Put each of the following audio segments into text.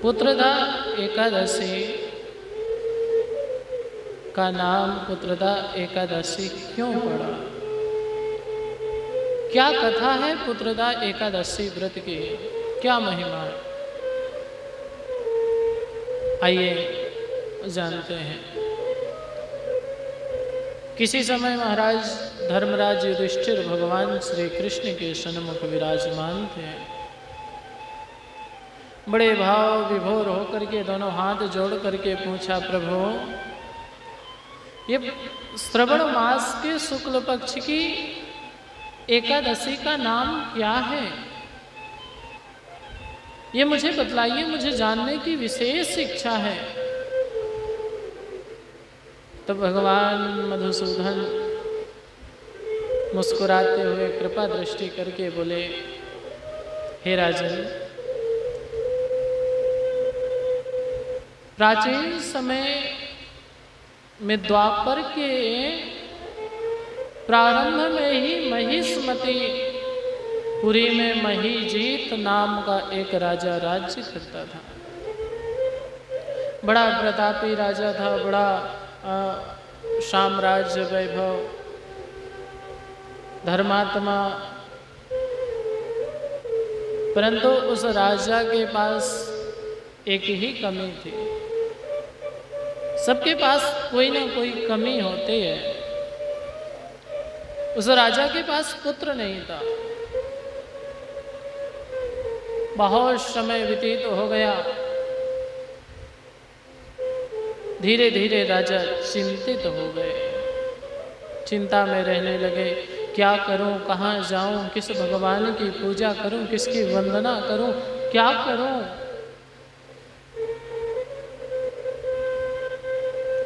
पुत्रदा एकादशी का नाम पुत्रदा एकादशी क्यों पड़ा? क्या कथा है पुत्रदा एकादशी व्रत की? क्या महिमा है? आइए जानते हैं। किसी समय महाराज धर्मराज युधिष्ठिर भगवान श्री कृष्ण के सन्मुख विराजमान थे। बड़े भाव विभोर होकर के दोनों हाथ जोड़ करके पूछा, प्रभु ये श्रवण मास के शुक्ल पक्ष की एकादशी का नाम क्या है? ये मुझे बतलाइए, मुझे जानने की विशेष इच्छा है। तो भगवान मधुसूदन मुस्कुराते हुए कृपा दृष्टि करके बोले, हे राजन, प्राचीन समय में द्वापर के प्रारंभ में ही महिष्मति पुरी में महीजीत नाम का एक राजा राज्य करता था। बड़ा प्रतापी राजा था, बड़ा साम्राज्य वैभव, धर्मात्मा। परंतु उस राजा के पास एक ही कमी थी। सबके पास कोई ना कोई कमी होती है। उस राजा के पास पुत्र नहीं था। बहुत समय व्यतीत हो गया। धीरे धीरे राजा चिंतित हो गए, चिंता में रहने लगे। क्या करूं, कहाँ जाऊं, किस भगवान की पूजा करूं, किसकी वंदना करूं, क्या करूं?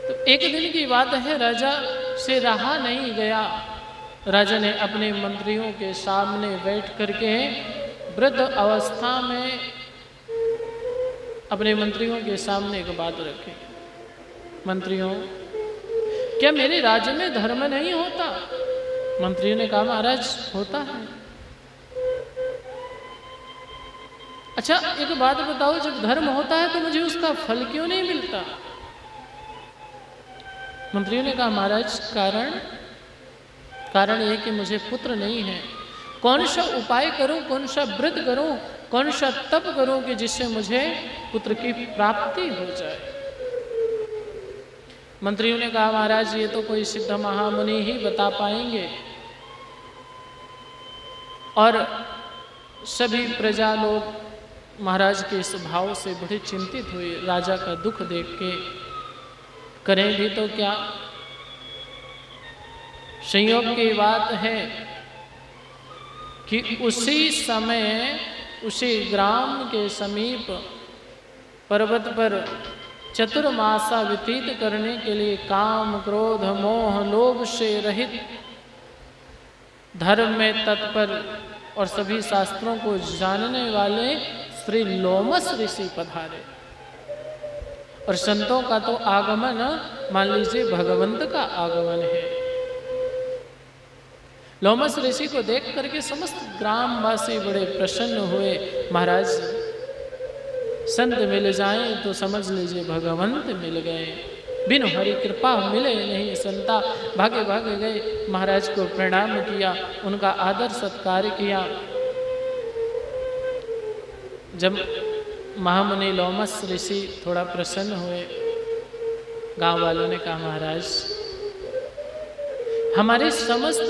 तो एक दिन की बात है, राजा से रहा नहीं गया। राजा ने अपने मंत्रियों के सामने बैठ करके वृद्ध अवस्था में अपने मंत्रियों के सामने एक बात रखी, मंत्रियों, क्या मेरे राज्य में धर्म नहीं होता? मंत्रियों ने कहा, महाराज होता है। अच्छा एक बात बताओ, जब धर्म होता है तो मुझे उसका फल क्यों नहीं मिलता? मंत्रियों ने कहा, महाराज कारण यह कि मुझे पुत्र नहीं है। कौन सा उपाय करूं, कौन सा व्रत करूं, कौन सा तप करूं कि जिससे मुझे पुत्र की प्राप्ति हो जाए? मंत्रियों ने कहा, महाराज ये तो कोई सिद्ध महामुनि ही बता पाएंगे। और सभी प्रजा लोग महाराज के इस भाव से बड़े चिंतित हुए। राजा का दुख देख के करें भी तो क्या? संयोग की बात है कि उसी समय उसी ग्राम के समीप पर्वत पर चतुर्मासा व्यतीत करने के लिए काम, क्रोध, मोह, लोभ से रहित, धर्म में तत्पर और सभी शास्त्रों को जानने वाले श्री लोमस ऋषि पधारे। और संतों का तो आगमन मान लीजिए भगवंत का आगमन है। लोमस ऋषि को देख करके समस्त ग्रामवासी बड़े प्रसन्न हुए। महाराज संत मिल जाएं तो समझ लीजिए भगवंत मिल गए, बिनु हरि कृपा मिले नहीं संता। भागे भागे गए, महाराज को प्रणाम किया, उनका आदर सत्कार किया। जब महामुनि लोमस ऋषि थोड़ा प्रसन्न हुए, गांव वालों ने कहा, महाराज हमारे समस्त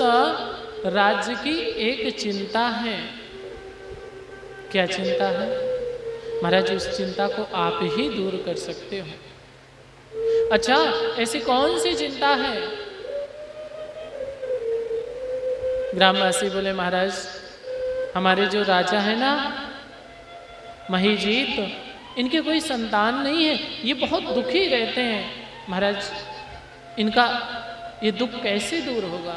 राज्य की एक चिंता है। क्या चिंता है? महाराज उस चिंता को आप ही दूर कर सकते हो। अच्छा ऐसी कौन सी चिंता है? ग्रामवासी बोले, महाराज हमारे जो राजा है ना महीजीत, इनके कोई संतान नहीं है, ये बहुत दुखी रहते हैं। महाराज इनका ये दुख कैसे दूर होगा?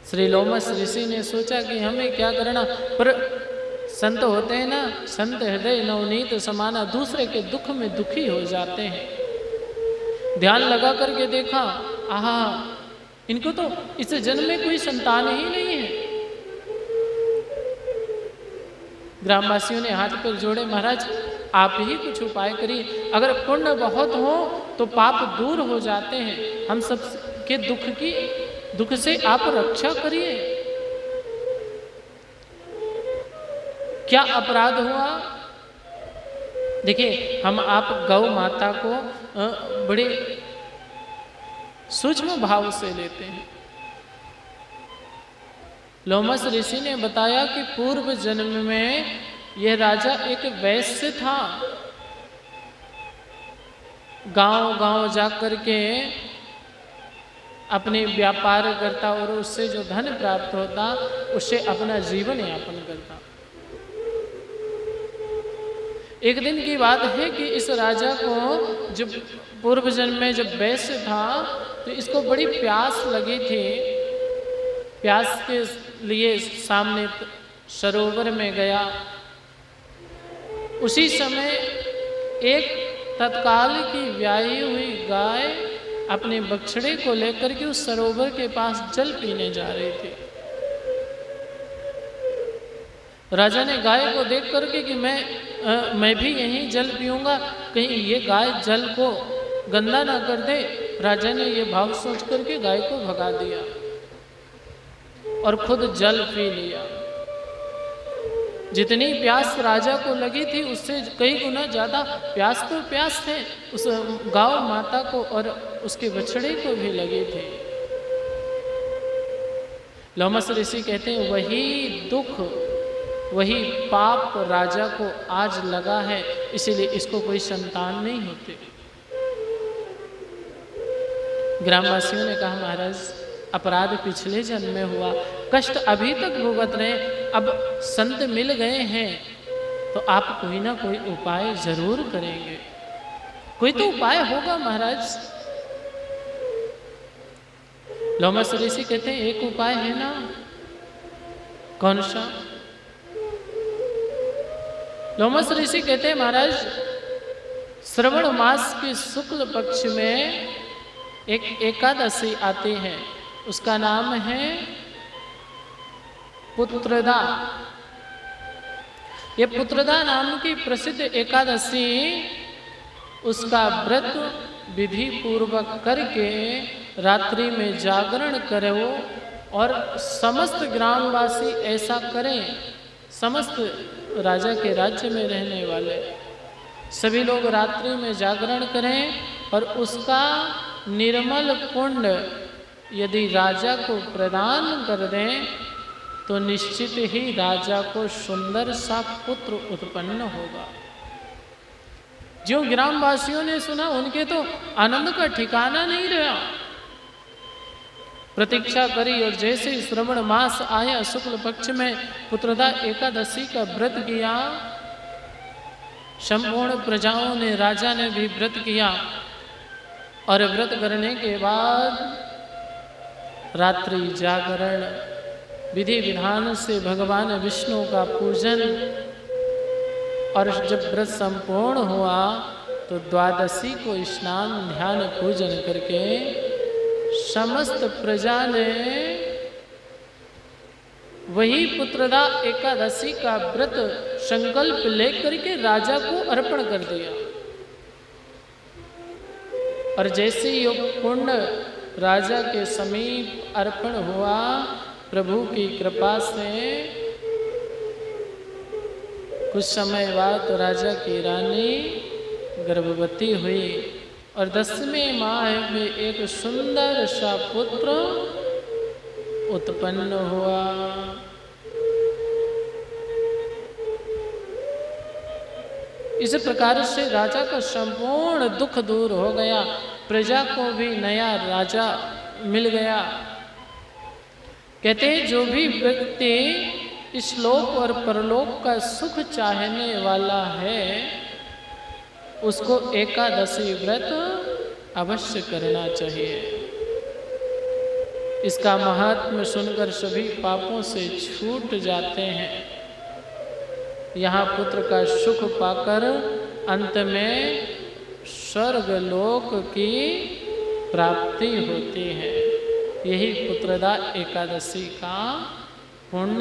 श्री लोमस ऋषि ने सोचा कि हमें क्या करना, पर संत होते हैं ना, संत हृदय नवनीत समाना, दूसरे के दुख में दुखी हो जाते हैं। ध्यान लगा करके देखा, आहा इनको तो इस जन्म में कोई संतान ही नहीं है। ग्रामवासियों ने हाथ पर जोड़े, महाराज आप ही कुछ उपाय करिए, अगर पुण्य बहुत हो तो पाप दूर हो जाते हैं, हम सब के दुख से आप रक्षा करिए। क्या अपराध हुआ? देखिए, हम आप गौ माता को बड़े सूक्ष्म भाव से लेते हैं। लोमस ऋषि ने बताया कि पूर्व जन्म में यह राजा एक वैश्य था। गांव-गांव जाकर के अपने व्यापार करता और उससे जो धन प्राप्त होता उससे अपना जीवन यापन करता। एक दिन की बात है कि इस राजा को जब पूर्व जन्म में जब वैश्य था तो इसको बड़ी प्यास लगी थी। प्यास के लिए सामने सरोवर में गया। उसी समय एक तत्काल की ब्याही हुई गाय अपने बछड़े को लेकर के उस सरोवर के पास जल पीने जा रही थी। राजा ने गाय को देख करके कि मैं भी यहीं जल पीऊंगा, कहीं ये गाय जल को गंदा ना कर दे। राजा ने ये भाव सोच करके गाय को भगा दिया और खुद जल पी लिया। जितनी प्यास राजा को लगी थी उससे कई गुना ज्यादा प्यास तो प्यास थे उस गौ माता को और उसके बछड़े को भी लगी थी। लोमस ऋषि कहते हैं वही दुख वही पाप राजा को आज लगा है, इसीलिए इसको कोई संतान नहीं होते। ग्रामवासियों ने कहा महाराज अपराध पिछले जन्म में हुआ, कष्ट अभी तक भुगत रहे, अब संत मिल गए हैं तो आप कोई ना कोई उपाय जरूर करेंगे। कोई तो उपाय होगा महाराज। लोमस ऋषि कहते हैं एक उपाय है ना। कौन सा? लोमस ऋषि कहते हैं महाराज श्रवण मास के शुक्ल पक्ष में एक एकादशी आती है, उसका नाम है पुत्रदा। ये पुत्रदा नाम की प्रसिद्ध एकादशी, उसका व्रत विधि पूर्वक करके रात्रि में जागरण करो और समस्त ग्रामवासी ऐसा करें। समस्त राजा के राज्य में रहने वाले सभी लोग रात्रि में जागरण करें और उसका निर्मल पुण्य यदि राजा को प्रदान कर दें तो निश्चित ही राजा को सुंदर सा पुत्र उत्पन्न होगा। जो ग्रामवासियों ने सुना उनके तो आनंद का ठिकाना नहीं रहा। प्रतीक्षा करी और जैसे श्रवण मास आया शुक्ल पक्ष में पुत्रदा एकादशी का व्रत किया। संपूर्ण प्रजाओं ने, राजा ने भी व्रत किया और व्रत करने के बाद रात्रि जागरण विधि विधान से भगवान विष्णु का पूजन, और जब व्रत संपूर्ण हुआ तो द्वादशी को स्नान ध्यान पूजन करके समस्त प्रजा ने वही पुत्रदा एकादशी का व्रत संकल्प लेकर के राजा को अर्पण कर दिया। और जैसे ये पुण्य राजा के समीप अर्पण हुआ, प्रभु की कृपा से कुछ समय बाद राजा की रानी गर्भवती हुई और 10वें माह में एक सुंदर सा पुत्र उत्पन्न हुआ। इस प्रकार से राजा का संपूर्ण दुख दूर हो गया, प्रजा को भी नया राजा मिल गया। कहते हैं जो भी व्यक्ति इस लोक और परलोक का सुख चाहने वाला है उसको एकादशी व्रत अवश्य करना चाहिए। इसका महात्म्य सुनकर सभी पापों से छूट जाते हैं। यहाँ पुत्र का सुख पाकर अंत में स्वर्ग लोक की प्राप्ति होती है। यही पुत्रदा एकादशी का पुण्य